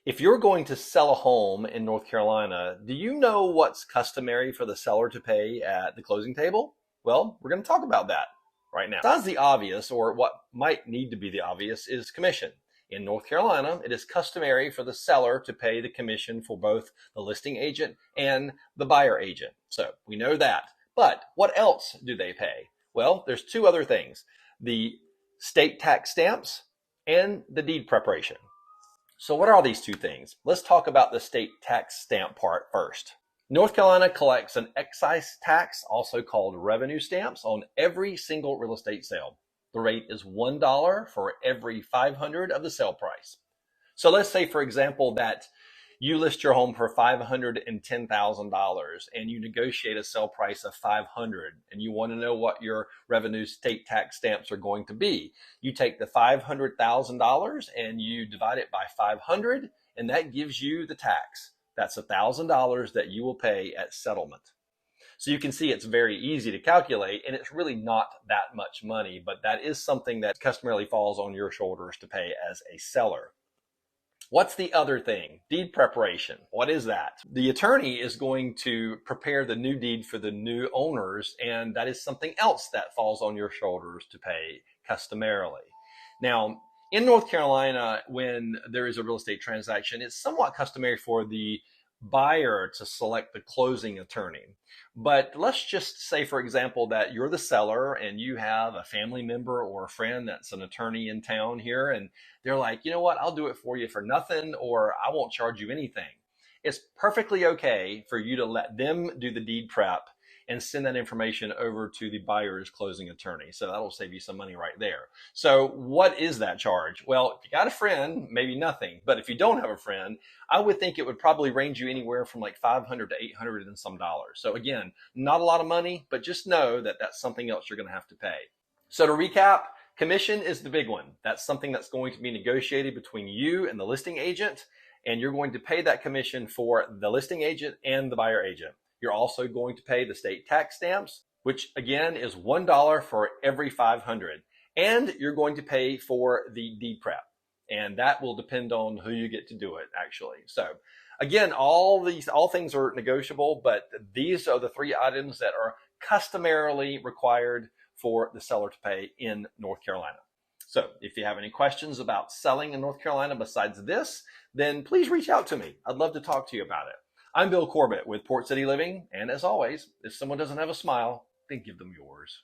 If you're going to sell a home in North Carolina, do you know what's customary for the seller to pay at the closing table? Well, we're going to talk about that right now. Besides the obvious, or what might need to be the obvious, is commission. In North Carolina, it is customary for the seller to pay the commission for both the listing agent and the buyer agent. So we know that. But what else do they pay? Well, there's two other things: the state tax stamps and the deed preparation. So what are these two things? Let's talk about the state tax stamp part first. North Carolina collects an excise tax, also called revenue stamps, on every single real estate sale. The rate is $1 for every 500 of the sale price. So let's say, for example, that you list your home for $510,000 and you negotiate a sale price of $500, and you want to know what your revenue state tax stamps are going to be. You take the $500,000 and you divide it by 500, and that gives you the tax. That's $1,000 that you will pay at settlement. So you can see it's very easy to calculate, and it's really not that much money, but that is something that customarily falls on your shoulders to pay as a seller. What's the other thing? Deed preparation. What is that? The attorney is going to prepare the new deed for the new owners, and that is something else that falls on your shoulders to pay customarily. Now, in North Carolina, when there is a real estate transaction, it's somewhat customary for the buyer to select the closing attorney. But let's just say, for example, that you're the seller and you have a family member or a friend that's an attorney in town here, and they're like, you know what, I'll do it for you for nothing, or I won't charge you anything. It's perfectly okay for you to let them do the deed prep and send that information over to the buyer's closing attorney. So that'll save you some money right there. So what is that charge? Well, if you got a friend, maybe nothing. But if you don't have a friend, I would think it would probably range you anywhere from like $500 to $800 and some dollars. So again, not a lot of money, but just know that that's something else you're going to have to pay. So to recap, commission is the big one. That's something that's going to be negotiated between you and the listing agent, and you're going to pay that commission for the listing agent and the buyer agent. You're also going to pay the state tax stamps, which again is $1 for every 500. And you're going to pay for the deed prep. And that will depend on who you get to do it, actually. So again, all things are negotiable, but these are the three items that are customarily required for the seller to pay in North Carolina. So if you have any questions about selling in North Carolina besides this, then please reach out to me. I'd love to talk to you about it. I'm Bill Corbett with Port City Living, and as always, if someone doesn't have a smile, then give them yours.